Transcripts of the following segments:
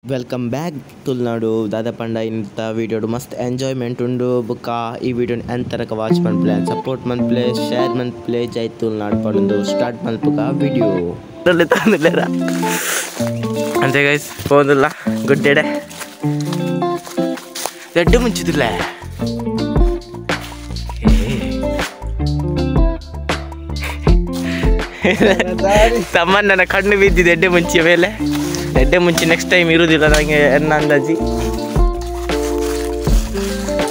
Welcome back Tulunadu ದಾದಾ ಪಂಡ ಇಂಥ ವೀಡಿಯೋಡು ಮಸ್ತ್ ಎಂಜಾಯ್ಮೆಂಟ್ ಉಂಡು ಬೊಕ್ಕ ಈ ವಿಡಿಯೋನ ಎಂತರಕ ವಾಚ್ ಮನ್ಪ್ಲೆ ಸಪೋರ್ಟ್ ಮನ್ಪ್ಲೆ ಶೇರ್ ಮನ್ಪ್ಲೆ ಜೈ ತುಳುನಾಡು ಪಂಡು ಸ್ಟಾರ್ಟ್ ಮಲ್ಪುಗ ವಿಡಿಯೋ ತಂದಿಲ್ಲ ಅಂತೆ ಗೈಸ್ ಹೋದಿಲ್ಲ ಗುಡ್ಡೆಡೆ ದೊಡ್ಡ ಮುಂಚಿದಿಲ್ಲ ತಮ್ಮ ನನ್ನ ಕಣ್ಣು ಬಿದ್ದಿದೆ ಎಡ್ಡೆ ಮುಂಚಿಯ ಮೇಲೆ ಎಡ್ಡೆ ಮುಂಚೆ ನೆಕ್ಸ್ಟ್ ಟೈಮ್ ಇರುವುದಿಲ್ಲ ನನಗೆ ಎನ್ನ ಅಂದಾಜಿ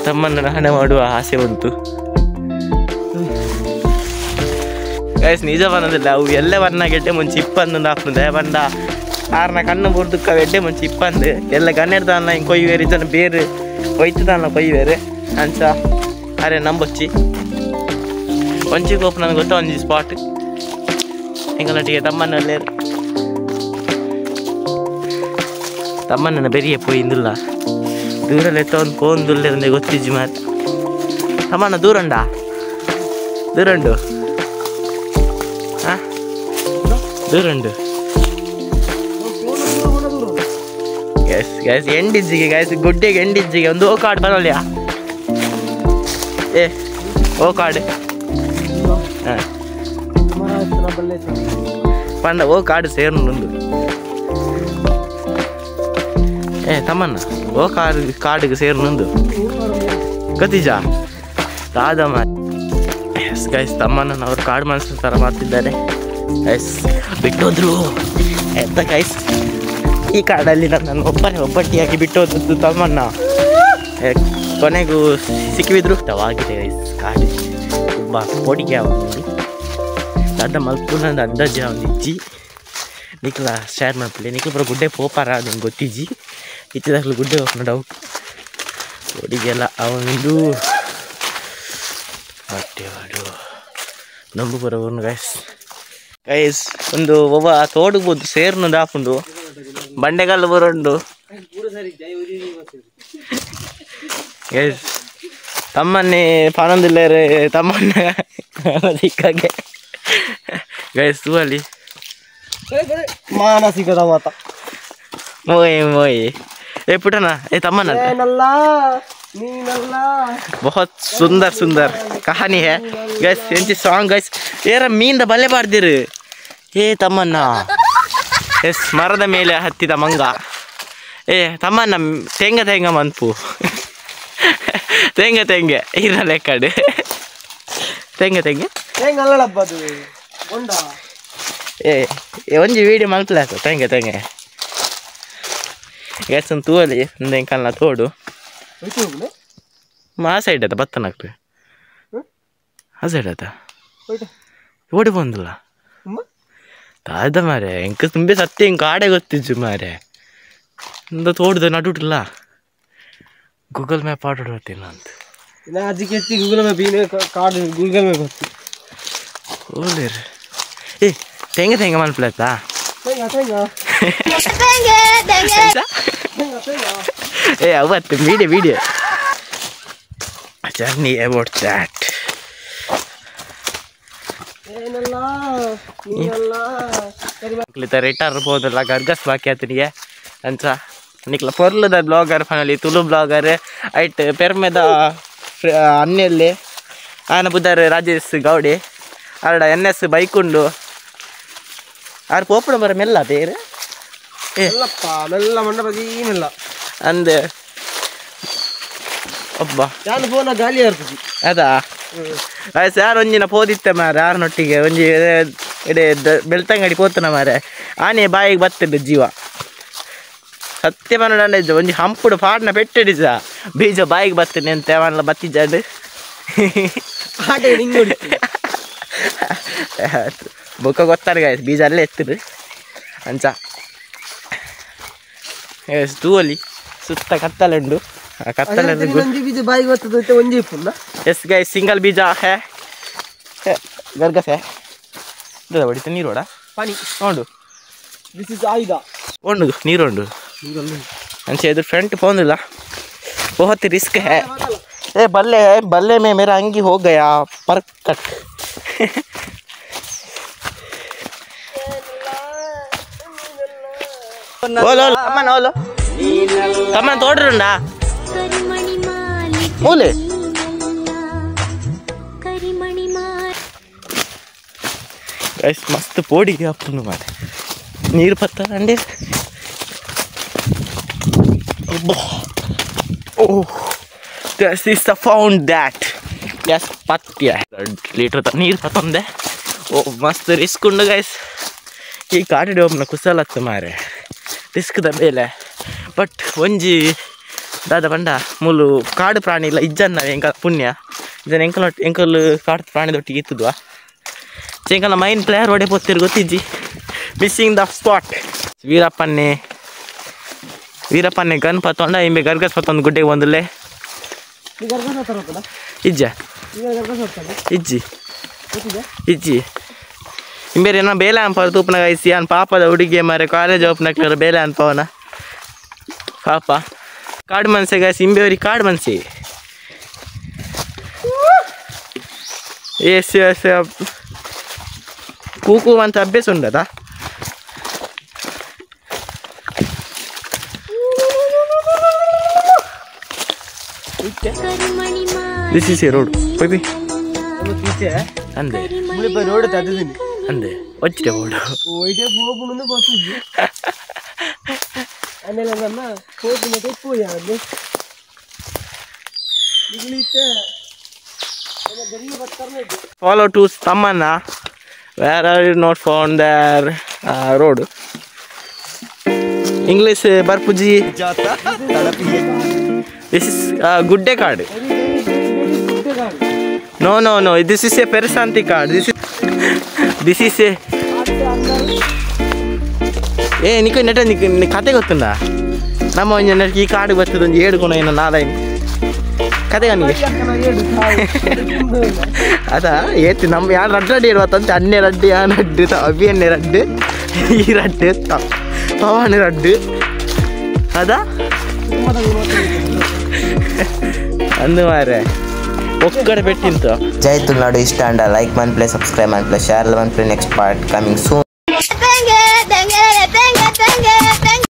ತಮ್ಮನ್ನ ಹಣ ಮಾಡುವ ಆಸೆ ಉಂಟು ಗೈಸ್ ನಿಜ ಬನ್ನದಿಲ್ಲ ಅವು ಎಲ್ಲ ಬನ್ನ ಎಡ್ಡೆ ಮುಂಚೆ ಇಪ್ಪಂದು ಹಾಕ್ತದೆ ಬಂದ ಆರ್ನ ಕಣ್ಣು ಬುರ್ದಕ್ಕ ಎಡ್ಡೆ ಮುಂಚೆ ಇಪ್ಪಂದು ಎಲ್ಲ ಗಣ್ಯರ್ದಾನ ಹಿಂಗೆ ಕೊಯ್ಯುವೇರು ಇದನ್ನು ಬೇರೆ ಒಯ್ತದಾನ ಕೊಯ್ಯುವೇರು ಅಂಚ ಅರೆ ನಂಬೊಚ್ಚಿ ಒಂಚಿ ಕೋಪ ನನಗೆ ಗೊತ್ತ ಒಂಜಿ ಸ್ಪಾಟ್ ಎಂಗಲೊಟ್ಟಿಗೆ ತಮ್ಮನಲ್ಲೇ ತಮ್ಮನ ಬೆರಿಯ ಪೋಯಿಂದಿಲ್ಲ ದೂರಲ್ಲಿ ಎತ್ತೊಂದು ಪೋಂದುಲ್ಲೆ ಗೊತ್ತಿಜ್ಜಿ ಮಾತು ತಮ್ಮನ ದೂರಂಡ ದೂರಂಡು ಹಾಂ ದೂರಂಡು ಗ್ಯಾಸ್ ಗ್ಯಾಸ್ ಎಂಡಿಜ್ಜಿಗೆ ಗ್ಯಾಸ್ ಗುಡ್ಡೆಗೆ ಎಂಡಿಜ್ಜಿಗೆ ಒಂದು ಓ ಕಾರ್ಡ್ ಬರೋಲ್ಲ ಏ ಓ ಕಾರ್ಡ್ ಹಾಂ ಪಂಡ ಓ ಕಾರ್ಡ್ ಸೇರ್ನುಂದು ಏ ತಮ್ಮನ್ನ ಓ ಕಾರ್ಡಿಗೆ ಸೇರ್ನುಂದು ಗತಿಜಾ ದಾದಮ್ಮ ಎಸ್ ಗೈಸ್ ತಮ್ಮನ್ನ ಅವ್ರು ಕಾರ್ಡ್ ಮನಸ್ಸು ಥರ ಮಾಡ್ತಿದ್ದಾರೆ ಎಸ್ ಬಿಟ್ಟೋದ್ರು ಎಂತ ಗೈಸ್ ಈ ಕಾರ್ಡಲ್ಲಿ ನನ್ನ ಒಬ್ಬಟ್ಟಿಯಾಗಿ ಬಿಟ್ಟೋದದ್ದು ತಮ್ಮನ್ನ ಕೊನೆಗೂ ಸಿಕ್ಕಿಬಿದ್ರು ಇಷ್ಟವಾಗಿದೆ ಗೈಸ್ ಕಾರ್ಡ್ ತುಂಬ ಕೋಟಿಗೆ ನೋಡಿ ದಾದ ಮಲ್ಪುನಂದು ಅಂದಾಜು ಒಂದು ಇಜ್ಜಿ ನಿಕ್ಲ ಶೇರ್ ಮಾಡ್ಬಿಡಿ ನಿಕ್ಲ ಬರೋ ಗುಡ್ಡೆ ಪೋಪಾರ ನಿಮ್ಗೆ ಗೊತ್ತಿಜ್ಜಿ ಇತ್ತಿದಾಗಲೂ ಗುಡ್ಡೆ ಹೋಗ್ನ ಡೌಟ್ ಒಡಿಗೆಲ್ಲ ಅವನಿಂದು ಹೊಟ್ಟೆವಾಡು ನಂಬು ಬರೋನು ಗೈಸ್ ಗೈಸ್ ಒಂದು ಒಬ್ಬ ತೋಡುಬೋದು ಸೇರ್ನು ದಾಪುಂಡು ಬಂಡೆಗಲ್ಲು ಬರೋಂಡು ಗೈಸ್ ತಮ್ಮನ್ನೇ ಪಾನಂದಿಲ್ಲರೆ ತಮ್ಮನ್ನ ದಿಕ್ಕಾಗೆ ಗೈಸ್ ತೂವಲ್ಲಿ ಮಾನಸಿಕದ ಮಾತ मोए मोए ए पुटना ए तमन्ना बहुत सुंदर सुंदर कहानी है गैस एंची सॉन्ग गैस येरा मींद बल्ले बार्दिर ए तमन्ना एस मರದ ಮೇಲೆ ಹತ್ತಿದ ಮಂಗ ए ತಮನ್ನ ತೆಂಗ ತೆಂಗ ಮನ್ಪು ತೆಂಗ ತೆಂಗ ಇರಲೆ ಕಡೆ ತೆಂಗ ತೆಂಗ ತೆಂಗ ಅಲ್ಲಡಬ್ಬದು ಒಂಡ ए ಒಂಜಿ ವಿಡಿಯೋ ಮಲ್ಪಲ ತೆಂಗ ತೆಂಗ ಗ್ಯಾಸ್ ಒಂದು ತೂವಲ್ಲಿ ಒಂದು ಕಲ್ಲ ತೋಡು ಆ ಸೈಡ್ ಅದ ಬತ್ತನಾಗ್ತದೆ ಆ ಸೈಡ್ ಅದ ಓಡಿ ಬಂದಿಲ್ಲ ತಾಯ್ದ ಮಾರೆ ಎಂಕ ತುಂಬೆ ಸತ್ಯ ಹಿಂಗೆ ಕಾಡೆ ಗೊತ್ತಿಜ್ಜು ಮಾರೆ ಒಂದು ತೋಡ್ದ ನಡುಟಿಲ್ಲ ಗೂಗಲ್ ಮ್ಯಾಪ್ ಆರ್ಡರ್ ಬರ್ತಿಲ್ಲ ಅಂತ ಅದಕ್ಕೆ ಎತ್ತಿ Google map card Google map ಗೊತ್ತಿ ಓಲೇರಿ ಏ ತೆಂಗ ತೆಂಗ ಮನ್ಪ್ಲಾಯ್ತಾ ಏ ಅವತ್ತು ವಿಡಿಯೋ ಜರ್ನಿ ಅಬೌಟ್ ದ್ಯಾಟ್ ರಿಟರ್ ಹೋದಲ್ಲ ಗರ್ಗಸ್ ಬಾಕಿ ಆತನಿಗೆ ಅಂಚ ನಿಕ್ಲ ಪೊರ್ಲದ ಬ್ಲಾಗರ್ ಫೈನಲಿ ತುಳು ಬ್ಲಾಗರ್ ಐಟ್ ಪೆರ್ಮೆದ ಅನ್ನೆಲ್ಲಿ ಆನ ಬುದ್ಧಾರ ರಾಜೇಶ್ ಗೌಡಿ ಅರಡ NS ಬೈಕುಂಡು ಆರು ಪೋಪಡ ಬರ ಮೆಲ್ಲ ಬೇರೆ ಮೆಲ್ಲ ಮಂಡ ಬಗ್ಗೆ ಏನಿಲ್ಲ ಅಂದೆ ಒಬ್ಬ ನಾನು ಫೋನ ಗಾಲಿ ಇರ್ತದೆ ಅದಾ ಆಯ್ತು ಯಾರು ಒಂಜಿನ ಪೋದಿತ್ತೆ ಮಾರೆ ಯಾರನೊಟ್ಟಿಗೆ ಒಂಜಿ ಇಡೇ ಬೆಳ್ತಂಗಡಿ ಪೋತನ ಮಾರೆ ಆನೆ ಬಾಯಿಗೆ ಬತ್ತಿದ್ದು ಜೀವ ಸತ್ಯ ಮನಡ ಇದ್ದ ಒಂಜಿ ಹಂಪುಡು ಪಾಡ್ನ ಪೆಟ್ಟಿಡಿಸ ಬೀಜ ಬಾಯಿಗೆ ಬರ್ತೇನೆ ಅಂತ ಅವನೆಲ್ಲ ಬತ್ತಿದ್ದಾಡು ಬೊಕ್ಕ ಗೊತ್ತಾರ ಗಾಯ್ತು ಬೀಜ ಅಲ್ಲೇ ಎತ್ತಿರು ಅಂಚ ತೂವಲಿ ಸುತ್ತ ಕತ್ತಲುಂಡು ಆ ಕತ್ತಲ ಬೀಜ ಬಾಯಿಗೆ ಬರ್ತದೆ ಒಂಜಿ ಪುಲ್ಲ ಎಸ್ ಗೈ ಸಿಂಗಲ್ ಬೀಜ ಹೇ ಗರ್ಗಸೆ ಹೊಡಿತ ನೀರೋಡ ಪಾನಿ ನೋಡು ದಿಸ್ ಇಸ್ ಆಯುಧ ಉಂಡು ನೀರುಂಡು ಅಂಚೆ ಇದು ಫ್ರಂಟ್ ಪೋಂದಿಲ್ಲ बहुत रिस्क है ए बल्ले बल्ले में मेरा अंगी हो गया परकट Olo, aman olo. ತಮ್ಮ ತೋಡ್ರುಂಡಾ ಮೂಲೆ ಗೈಸ್ ಮಸ್ತ್ ಪೋಡಿಗೆ ಹಾಕೊಂಡು ಮಾರೆ ನೀರು ಪತ್ತಂಡೆ oh this is the found that ಎಸ್ ಪತ್ಯ 2 ಲೀಟರ್ ನೀರು ಪತ್ತೊಂದೆ ಓ ಮಸ್ತ್ ರಿಸ್ಕ್ ಉಂಡು ಗೈಸ್ ಈ ಕಾಡಿಡೆ ಒಬ್ಬನ ಕುಸಲತ್ತು ಮಾರೆ ರಿಸ್ಕ್ದ ಮೇಲೆ ಬಟ್ ಒಂಜಿ ದಾದ ಪಂಡ ಮೂಲು ಕಾಡು ಪ್ರಾಣಿ ಇಲ್ಲ ಇಜ್ಜನ್ನ ಎಂಕಲ್ ಪುಣ್ಯ ಇದನ್ನು ಎಂಕಲ್ ಕಾಡು ಪ್ರಾಣಿದೊಟ್ಟಿಗೆ ಇತ್ತದ್ವಾ ಎಂಕಲ್ನ ಮೈನ್ ಪ್ಲೇಯರ್ ಒಡೆ ಪೊತ್ತಿರು ಗೊತ್ತಿಜ್ಜಿ ಮಿಸ್ಸಿಂಗ್ ದ ಸ್ಪಾಟ್ ವೀರಪ್ಪನ್ನೇ ಗನ್ ಪತ್ತೊಂಡ ಇಂಬೆ ಗರ್ಗಸ್ ಪತ್ತೊಂದು ಗುಡ್ಡೆಗೆ ಒಂದಲ್ಲೇ ಇಜ್ಜ ಇಜ್ಜಿ ಇಂಬೇರೆ ಏನೋ ಬೇಲೆ ಅನ್ಪವ್ರು ತೂಪನ ಗಾಯಿಸಿ ಅನ್ ಪಾಪದ ಹುಡುಗಿ ಮಾರೆ ಕಾಲೇಜ್ ಓಪನ್ ಬೇಲೆ ಅನ್ಪವನ ಪಾಪ ಕಾಡು ಮನ್ಸೆ ಗಾಯಿಸಿ ಇಂಬೇವ್ರಿಗೆ ಕಾಡು ಮನ್ಸಿ ಎಸ್ ಎಸ್ ಕೂಕು ಅಂತ ಅಭ್ಯಾಸ ಉಂಡದಾ This is a road. Baby. Ande. Mule pa road ta adini. Ande. Ochite road. Oide pogunu botuje. Anela nanna pogunu teppoya ande. Iglite. Ena gari battarne. Follow to Tamanna. Where are you not found their road? English Barpuji. Jata. Tadapiye. This is Gudde card. No. This is a Perisanti card. This is a. Hey, Nico, net and Kategotuna. Namon, ಈ card ಬರ್ತದೆ ಒಂದು 7 ಗುಣ ಏನೋ 4 ಕತೆಗನಿಗೆ ಅದಾ ಏತಿ ನಮ್ಮ ಯಾರು ರಡ್ಡಿ ಇರುವತ್ತಂತೆ ಅನ್ನೆ ರಡ್ಡಿ ಆ ರಡ್ಡಿ ಅಭಿಯನ್ನೇ ರಡ್ಡಿ ಈ ರಡ್ಡಿ ಪವನ್ ರಡ್ಡಿ ಅದಾ ಅಂದು ಮಾರೆ ಒಕ್ಕಡೆ ಪೆಟ್ಟಿಂತು ಜೈ ತುಳುನಾಡು ಇಷ್ಟ ಅಂಡ ಲೈಕ್ ಮನ್ ಪ್ಲೇ ಸಬ್ಸ್ಕ್ರೈಬ್ ಮನ್ ಪ್ಲೇ ಶೇರ್ ಮನ್ ಪ್ಲೇ ನೆಕ್ಸ್ಟ್ ಪಾರ್ಟ್ ಕಮಿಂಗ್ ಸೂನ್